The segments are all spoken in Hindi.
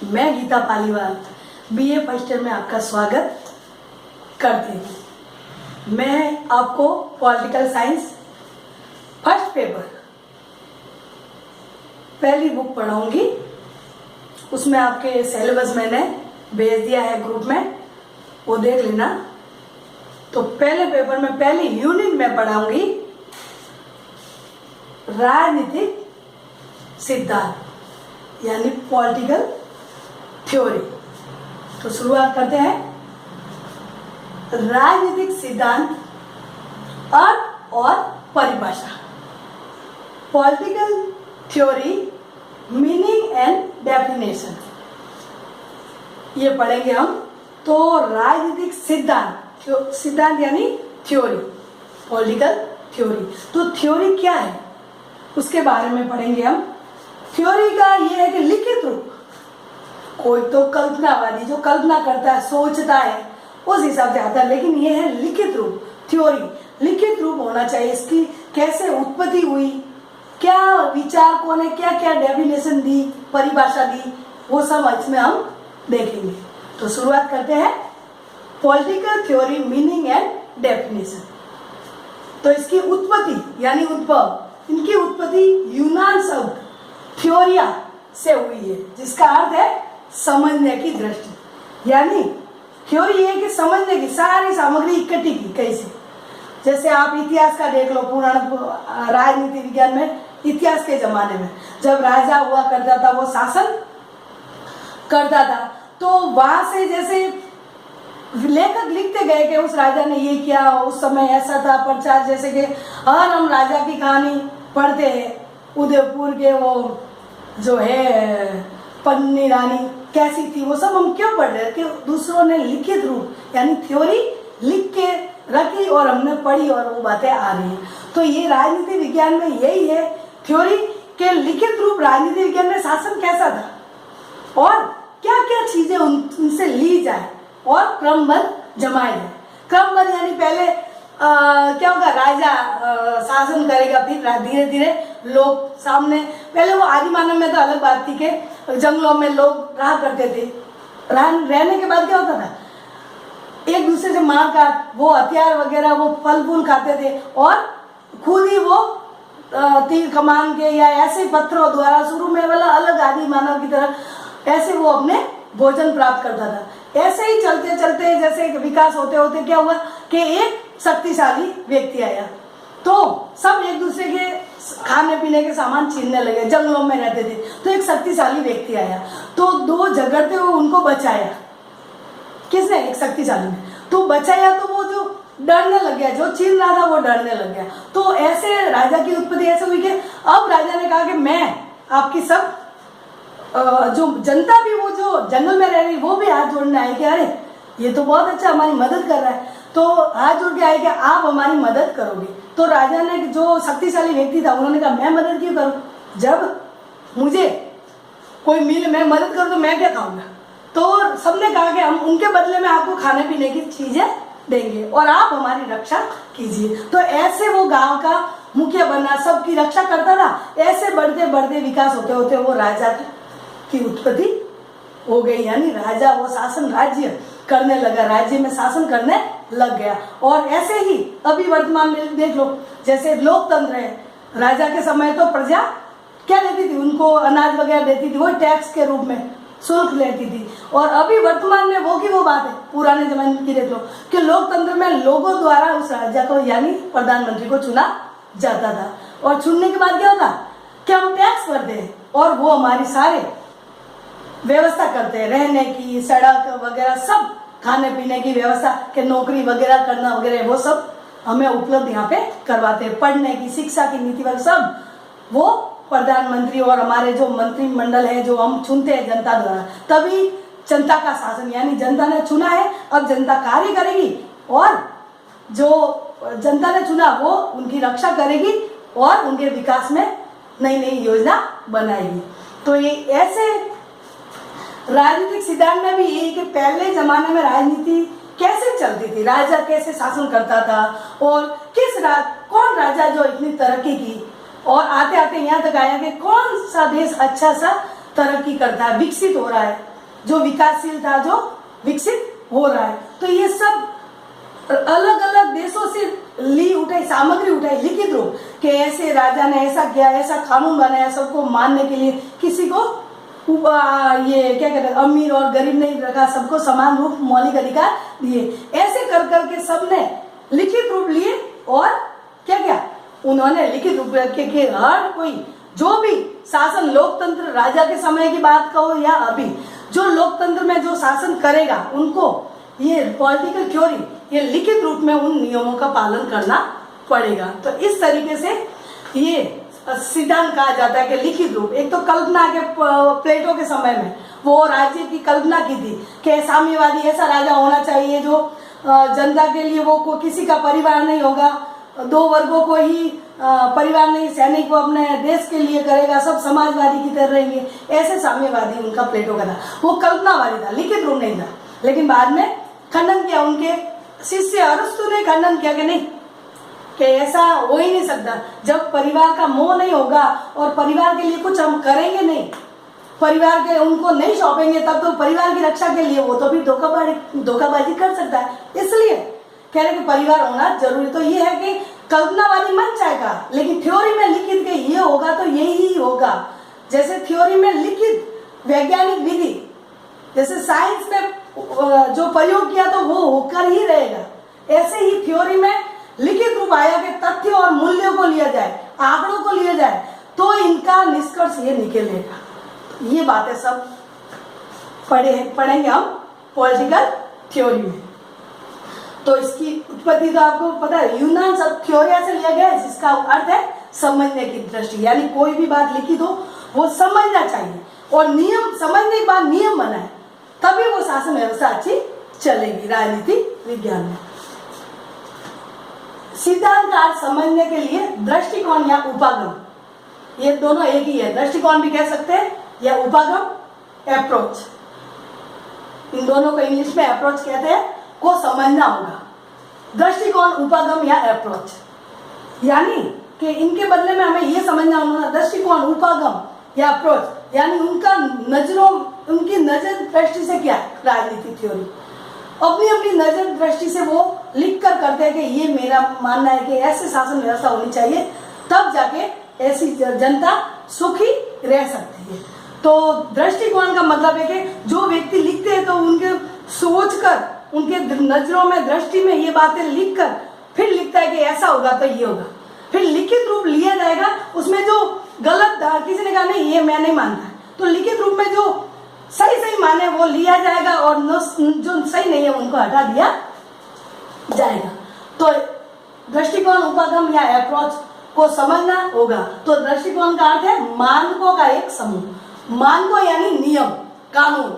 मैं Geeta Paliwal BA first year में आपका स्वागत करती हूँ। मैं आपको पॉलिटिकल साइंस फर्स्ट पेपर पहली बुक पढ़ाऊंगी। उसमें आपके सिलेबस मैंने भेज दिया है ग्रुप में, वो देख लेना। तो पहले पेपर में पहली यूनिट में पढ़ाऊंगी राजनीतिक सिद्धांत यानी पॉलिटिकल थ्योरी। तो शुरुआत करते हैं। राजनीतिक सिद्धांत, अर्थ और परिभाषा। Political theory, meaning and definition, ये पढ़ेंगे हम। तो राजनीतिक सिद्धांत, सिद्धांत यानी थ्योरी, पॉलिटिकल थ्योरी। तो थ्योरी क्या है उसके बारे में पढ़ेंगे हम। थ्योरी का ये है कि लिखित रूप, कोई तो कल्पनावादी जो कल्पना करता है, सोचता है, उस हिसाब से आता है, लेकिन ये है लिखित रूप। थ्योरी लिखित रूप होना चाहिए। इसकी कैसे उत्पत्ति हुई, क्या विचारकों ने क्या क्या डेफिनेशन दी, परिभाषा दी, वो सब इसमें हम देखेंगे। तो शुरुआत करते हैं। Political theory, meaning and definition. तो इसकी उत्पत्ति यानी उद्भव, इनकी उत्पत्ति यूनान शब्द थ्योरिया से हुई है, जिसका अर्थ है समझने की दृष्टि। यानी थ्योरी है कि समझने की सारी सामग्री इकट्ठी की कैसे। जैसे आप इतिहास का देख लो, पुराना राजनीति विज्ञान में इतिहास के जमाने में जब राजा हुआ करता था, वो शासन करता था, तो वहां से जैसे लेखक लिखते गए कि उस राजा ने ये किया, उस समय ऐसा था प्रचार। जैसे कि हर हम राजा की कहानी पढ़ते हैं, उदयपुर के वो जो है पन्नी रानी कैसी थी, वो सब हम क्यों पढ़ रहे हैं कि दूसरों ने लिखित रूप यानी थ्योरी लिख के रखी और हमने पढ़ी और वो बातें आ रही हैं। तो ये राजनीति विज्ञान में यही है, थ्योरी के लिखित रूप। राजनीति विज्ञान में शासन कैसा था और क्या क्या चीजें उनसे ली जाए और क्रमबद्ध जमाए जाए। क्रमबद्ध यानी पहले क्या होगा, राजा शासन करेगा, फिर धीरे धीरे लोग सामने। पहले वो आदि मानव में तो अलग बात थी कि जंगलों में लोग रहा करते थे। रहने के बाद क्या होता था, एक दूसरे से मार काट, वो हथियार वगैरह, वो फल फूल खाते थे और खुद ही वो तीर कमान के या ऐसे पत्थरों द्वारा, शुरू में वाला अलग आदि मानव की तरह ऐसे वो अपने भोजन प्राप्त करता था। ऐसे ही चलते चलते जैसे विकास होते होते क्या हुआ कि एक शक्तिशाली व्यक्ति आया, तो सब एक दूसरे के खाने पीने के सामान छीनने लगे। जंगलों में रहते थे, तो एक शक्तिशाली व्यक्ति आया, तो दो झगड़ते हुए उनको बचाया। किसने? एक शक्तिशाली ने। तो बचाया तो वो जो डरने लग गया, जो छीन रहा था वो डरने लग गया। तो ऐसे राजा की उत्पत्ति ऐसे हुई कि अब राजा ने कहा कि मैं आपकी सब जो जनता भी, वो जो जंगल में रह रही, वो भी हाथ जोड़ने आए कि अरे ये तो बहुत अच्छा हमारी मदद कर रहा है। तो हाथ जोड़ के आए कि आप हमारी मदद करोगे। तो राजा ने, जो शक्तिशाली व्यक्ति था, उन्होंने कहा मैं मदद क्यों करूं, जब मुझे कोई मिल मैं मदद करूं तो मैं क्या खाऊंगा। तो सबने कहा कि हम उनके बदले में आपको खाने पीने की चीजें देंगे और आप हमारी रक्षा कीजिए। तो ऐसे वो गांव का मुखिया बना, सबकी रक्षा करता था। ऐसे बढ़ते बढ़ते विकास होते होते वो राजा की उत्पत्ति हो गई, यानी राजा वो शासन राज्य करने लगा, राज्य में शासन करने लग गया। और ऐसे ही अभी वर्तमान में देख लो, जैसे लोकतंत्र है, राजा के समय तो प्रजा क्या देती थी, उनको अनाज वगैरह देती थी, वो टैक्स के रूप में शुल्क लेती थी। और अभी वर्तमान में वो की वो बात है, पुराने जमाने की देख लो कि लोकतंत्र में लोगों द्वारा उस राजा को यानी प्रधानमंत्री को चुना जाता था। और चुनने के बाद क्या होता कि हम टैक्स भरते हैं और वो हमारी सारे व्यवस्था करते हैं, रहने की, सड़क वगैरह सब, खाने पीने की व्यवस्था के, नौकरी वगैरह करना वगैरह, वो सब हमें उपलब्ध यहाँ पे करवाते हैं। पढ़ने की, शिक्षा की नीति वगैरह सब वो प्रधानमंत्री और हमारे जो मंत्रिमंडल है जो हम चुनते हैं जनता द्वारा। तभी जनता का शासन, यानी जनता ने चुना है, अब जनता कार्य करेगी और जो जनता ने चुना वो उनकी रक्षा करेगी और उनके विकास में नई नई योजना बनाएगी। तो ये ऐसे राजनीतिक सिद्धांत में भी यही कि पहले जमाने में राजनीति कैसे चलती थी, राजा कैसे शासन करता था और कौन राजा जो इतनी तरक्की की और आते आते यहाँ तक आया कि कौन सा देश अच्छा सा तरक्की करता है, विकसित हो रहा है। जो विकासशील था, जो विकसित हो रहा है। तो ये सब अलग अलग देशों से सामग्री उठाई लिखित रूप कि ऐसे राजा ने ऐसा किया, ऐसा कानून बनाया सबको मानने के लिए, किसी को ये क्या कहते हैं, अमीर और गरीब नहीं रखा, सबको समान रूप मौलिक अधिकार दिए। ऐसे कर करके सबने लिखित रूप लिए और क्या क्या उन्होंने लिखित रूप के हर कोई जो भी शासन, लोकतंत्र, राजा के समय की बात कहो या अभी जो लोकतंत्र में जो शासन करेगा उनको ये पॉलिटिकल थ्योरी, ये लिखित रूप में उन नियमों का पालन करना पड़ेगा। तो इस तरीके से ये सिद्धांत कहा जाता है कि लिखित रूप। एक तो कल्पना के प्लेटो के समय में वो राज्य की कल्पना की थी कि साम्यवादी ऐसा राजा होना चाहिए जो जनता के लिए वो किसी का परिवार नहीं होगा, दो वर्गों को ही परिवार नहीं, सैनिक को अपने देश के लिए करेगा, सब समाजवादी की तरह रहेंगे। ऐसे साम्यवादी उनका प्लेटो का था, वो कल्पनावादी था, लिखित रूप नहीं था। लेकिन बाद में खंडन किया, उनके शिष्य अरस्तु ने खंडन किया कि नहीं, कि ऐसा हो ही नहीं सकता। जब परिवार का मोह नहीं होगा और परिवार के लिए कुछ हम करेंगे नहीं, परिवार के उनको नहीं सौंपेंगे, तब तो परिवार की रक्षा के लिए वो तो भी धोखाबाजी कर सकता है। इसलिए कह रहे कि परिवार होना जरूरी। तो ये है कि कल्पनावादी मन चाहेगा, लेकिन थ्योरी में लिखित के ये होगा तो यही होगा। जैसे थ्योरी में लिखित वैज्ञानिक विधि, जैसे साइंस में जो प्रयोग किया तो वो होकर ही रहेगा, ऐसे ही थ्योरी में लिखित रूप आया कि तथ्य और मूल्यों को लिया जाए, आंकड़ों को लिया जाए, तो इनका निष्कर्ष ये निकलेगा। ये बातें सब पढ़ेंगे हम पॉलिटिकल थ्योरी में। तो इसकी उत्पत्ति तो आपको पता है, यूनान शब्द थ्योरिया से लिया गया है, जिसका अर्थ है समझने की दृष्टि, यानी कोई भी बात लिखित हो वो समझना चाहिए और नियम समझने के बाद नियम बनाए, तभी वो शासन व्यवस्था अच्छी चलेगी राजनीति विज्ञान में। सिद्धांत का अर्थ समझने के लिए दृष्टिकोण या उपागम, ये दोनों एक ही है। दृष्टिकोण भी कह सकते हैं या उपागम, अप्रोच। इन दोनों को इंग्लिश में अप्रोच कहते हैं, को समझना होगा। दृष्टिकोण, उपागम या अप्रोच, यानी कि इनके बदले में हमें यह समझना होगा दृष्टिकोण, उपागम या अप्रोच, यानी उनका उनकी नजर दृष्टि से क्या है राजनीतिक थ्योरी, अपनी अपनी नजर दृष्टि से वो लिख कर करते हैं कि ये मेरा मानना है कि ऐसे शासन व्यवस्था होनी चाहिए, तब जाके ऐसी जनता सुखी रह सकती है। तो दृष्टिकोण का मतलब है कि जो व्यक्ति लिखते हैं तो उनके सोचकर, उनके नजरों में, दृष्टि में ये बातें लिखकर फिर लिखता है कि ऐसा होगा तो ये होगा, फिर लिखित रूप लिया जाएगा। उसमें जो गलत, किसी ने कहा नहीं ये मैं नहीं मानता, तो लिखित रूप में जो सही माने वो लिया जाएगा और जो सही नहीं है उनको हटा दिया जाएगा। तो दृष्टिकोण, उपागम या अप्रोच को समझना होगा। तो दृष्टिकोण का अर्थ है मानकों का एक समूह। मानकों यानी नियम, कानून,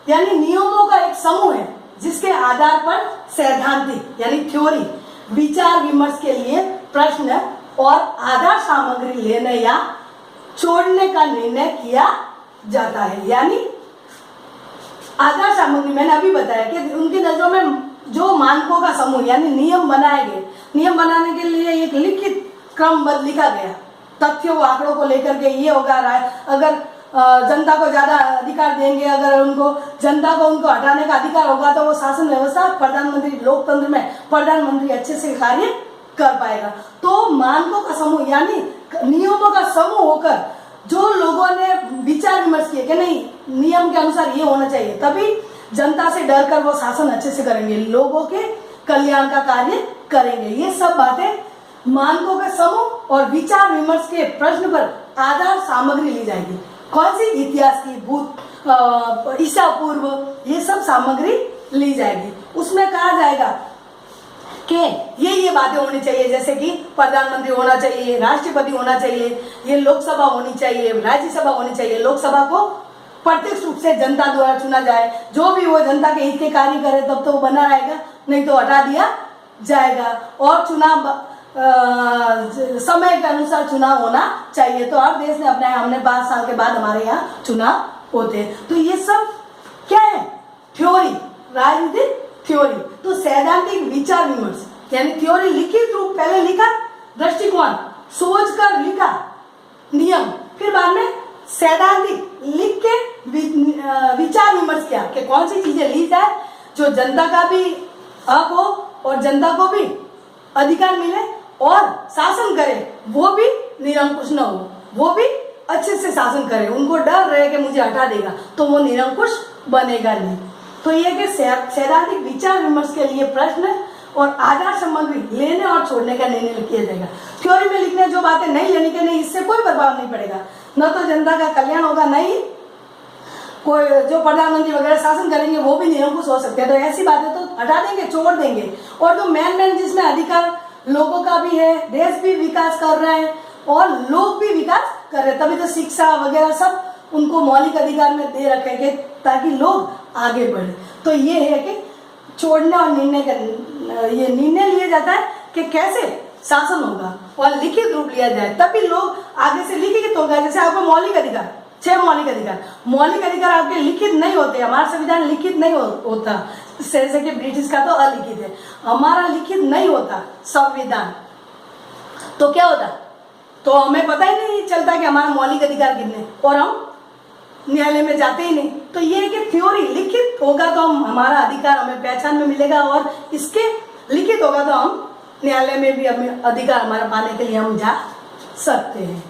यानी नियमों का एक समूह है जिसके आधार पर सैद्धांतिक यानी थ्योरी, विचार विमर्श के लिए प्रश्न और आधार सामग्री लेने या छोड़ने का निर्णय किया जाता है। यानी आधार सामग्री मैंने अभी बताया कि उनकी नजरों में जो मानकों का समूह यानी नियम बनाए गए, नियम बनाने के लिए एक लिखित क्रमबद्ध लिखा गया, तथ्यों आंकड़ों को लेकर के ये होगा, अगर जनता को ज्यादा अधिकार देंगे, अगर उनको जनता को उनको हटाने का अधिकार होगा तो वो शासन व्यवस्था, प्रधानमंत्री, लोकतंत्र में प्रधानमंत्री अच्छे से कार्य कर पाएगा। तो मानकों का समूह यानी नियमों का समूह होकर जो लोगों ने विचार विमर्श किए कि नहीं नियम के अनुसार ये होना चाहिए, तभी जनता से डर कर वो शासन अच्छे से करेंगे, लोगों के कल्याण का कार्य करेंगे। ये सब बातें मानकों का समूह और विचार विमर्श के प्रश्न पर आधार सामग्री ली जाएगी। कौन सी? इतिहास की, भूत, ईसा पूर्व, ये सब सामग्री ली जाएगी। उसमें कहा जाएगा कि ये बातें होनी चाहिए, जैसे कि प्रधानमंत्री होना चाहिए, राष्ट्रपति होना चाहिए, ये लोकसभा होनी चाहिए, राज्यसभा होनी चाहिए। लोकसभा को प्रत्यक्ष रूप से जनता द्वारा चुना जाए, जो भी वो जनता के हित के कार्य करे तब तो वो बना रहेगा, नहीं तो हटा दिया जाएगा। और चुनाव समय के अनुसार चुनाव होना चाहिए। तो हर देश ने अपनाया, हमने 5 साल के बाद हमारे यहाँ चुनाव होते हैं। तो ये सब क्या है? थ्योरी, राजनीतिक थ्योरी। तो सैद्धांतिक विचार विमर्श यानी थ्योरी लिखित रूप, पहले लिखा दृष्टिकोण, सोच कर लिखा नियम, फिर बाद में सैद्धांतिक लिख के विचार विमर्श रख के कौन सी चीजें ली जाए जो जनता का भी हक हो और जनता को भी अधिकार मिले और शासन करे वो भी निरंकुश न हो, वो भी अच्छे से शासन करे, उनको डर रहे कि मुझे हटा देगा तो वो निरंकुश बनेगा नहीं। तो ये कि सैद्धांतिक विचार विमर्श के लिए प्रश्न और आधार संबंधी लेने और छोड़ने का निर्णय किया जाएगा। थ्योरी में लिखने जो बातें नहीं लेनी के नहीं, इससे कोई प्रभाव नहीं पड़ेगा, न तो जनता का कल्याण होगा, नहीं कोई जो प्रधानमंत्री वगैरह शासन करेंगे वो भी निरंकुश हो सकते हैं। तो ऐसी बातें तो हटा देंगे, छोड़ देंगे। और जो मेन जिसमें अधिकार लोगों का भी है, देश भी विकास कर रहे हैं और लोग भी विकास कर रहे हैं, तभी तो शिक्षा वगैरह सब उनको मौलिक अधिकार में दे रखेंगे ताकि लोग आगे बढ़े। तो ये है कि छोड़ने और ये निर्णय लिया जाता है कि कैसे शासन होगा और लिखित रूप लिया जाए, तभी लोग आगे से लिखित होगा। जैसे आपको मौलिक अधिकार, 6 मौलिक अधिकार आपके लिखित नहीं होते, हमारा संविधान लिखित नहीं होता, जैसे कि ब्रिटिश का तो अलिखित है, हमारा लिखित नहीं होता संविधान। तो क्या होता, तो हमें पता ही नहीं चलता कि हमारा मौलिक अधिकार कितने, और हम न्यायालय में जाते ही नहीं। तो ये है कि थ्योरी लिखित होगा तो हम हमारा अधिकार हमें पहचान में मिलेगा, और इसके लिखित होगा तो हम न्यायालय में भी हमें अधिकार हमारा पाने के लिए हम जा सकते हैं।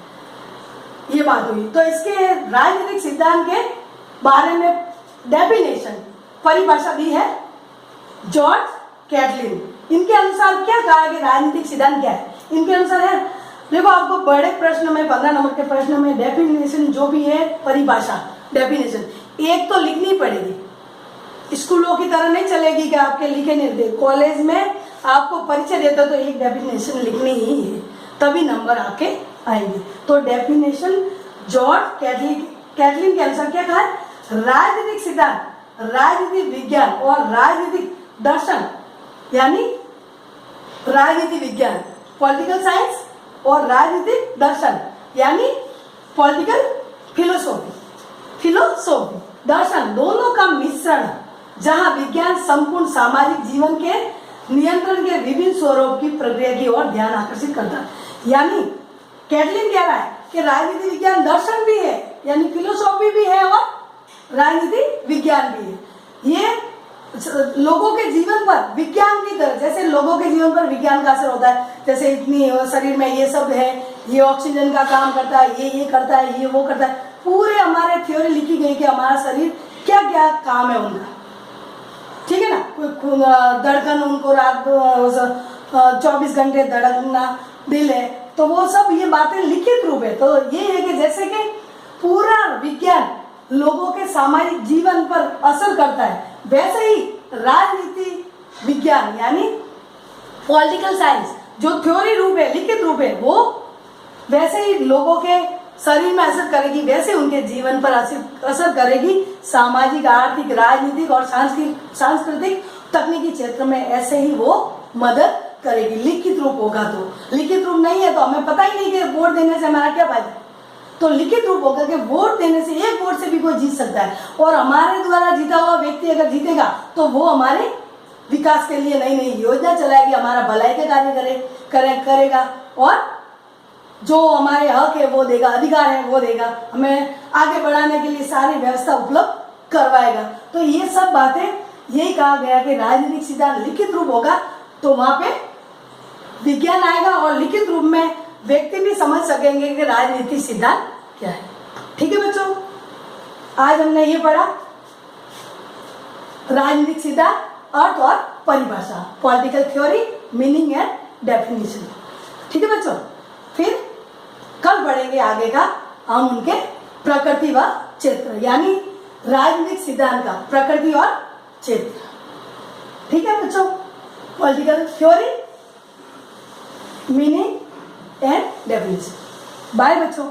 ये बात हुई। तो इसके राजनीतिक सिद्धांत के बारे में डेफिनेशन, परिभाषा दी है जॉर्ज कैटलिन। इनके अनुसार क्या कहा कि राजनीतिक सिद्धांत क्या है, इनके अनुसार है, देखो आपको बड़े प्रश्न में 15 नंबर के प्रश्न में डेफिनेशन जो भी है, परिभाषा डेफिनेशन एक तो लिखनी पड़ेगी, स्कूलों की तरह नहीं चलेगी कि आपके लिखे नहीं दे। कॉलेज में आपको परिचय देता तो एक डेफिनेशन लिखनी ही है, तभी नंबर आपके आएंगे। तो डेफिनेशन जॉर्ज कैटलिन के अनुसार क्या कहा है, राजनीतिक सिद्धांत, राजनीतिक विज्ञान और राजनीतिक दर्शन, यानी राजनीति विज्ञान पॉलिटिकल साइंस और राजनीतिक दर्शन यानी पॉलिटिकल फिलोसॉफी दर्शन, दोनों का मिश्रण, जहां विज्ञान संपूर्ण सामाजिक जीवन के नियंत्रण के विभिन्न स्वरूप की प्रक्रिया की ओर ध्यान आकर्षित करता है। यानी कैटलिन कह रहा है कि राजनीति विज्ञान दर्शन भी है, यानी फिलोसॉफी भी है और राजनीति विज्ञान भी है। ये लोगों के जीवन पर विज्ञान की तरह, जैसे लोगों के जीवन पर विज्ञान का असर होता है, जैसे इतनी शरीर में ये सब है, ये ऑक्सीजन का काम करता है, ये करता है, ये वो करता है, पूरे हमारे थ्योरी लिखी गई कि हमारा शरीर क्या क्या काम है उनका, ठीक है ना। कोई धड़कन, उनको रात 24 घंटे धड़कना, दिल है, तो वो सब ये बातें लिखित रूप है। तो ये है कि जैसे कि पूरा विज्ञान लोगों के सामाजिक जीवन पर असर करता है, वैसे ही राजनीति विज्ञान यानी पॉलिटिकल साइंस जो थ्योरी रूप है, लिखित रूप है, वो वैसे ही लोगों के शरीर में असर करेगी, वैसे उनके जीवन पर असर करेगी। सामाजिक, आर्थिक, राजनीतिक और सांस्कृतिक तकनीकी क्षेत्र में ऐसे ही वो मदद करेगी। लिखित रूप होगा तो, लिखित रूप नहीं है तो हमें पता ही नहीं कि वोट देने से हमारा क्या फायदा है। तो लिखित रूप होगा कि वोट देने से, एक वोट से भी कोई जीत सकता है, और हमारे द्वारा जीता हुआ व्यक्ति अगर जीतेगा तो वो हमारे विकास के लिए नई नई योजना चलाएगी, हमारा भलाई के कार्य करेगा, और जो हमारे हक है वो देगा, अधिकार है वो देगा, हमें आगे बढ़ाने के लिए सारी व्यवस्था उपलब्ध करवाएगा। तो ये सब बातें, यही कहा गया कि राजनीतिक सिद्धांत लिखित रूप होगा तो वहां पे विज्ञान आएगा, और लिखित रूप में व्यक्ति भी समझ सकेंगे कि राजनीतिक सिद्धांत क्या है। ठीक है बच्चों, आज हमने ये पढ़ा राजनीतिक सिद्धांत, अर्थ और परिभाषा, political theory, meaning and definition. ठीक है बच्चों, फिर कल पढ़ेंगे आगे का हम उनके प्रकृति व क्षेत्र, यानी राजनीतिक सिद्धांत का प्रकृति और क्षेत्र। ठीक है बच्चों, political theory, meaning and definition. Bye बच्चों।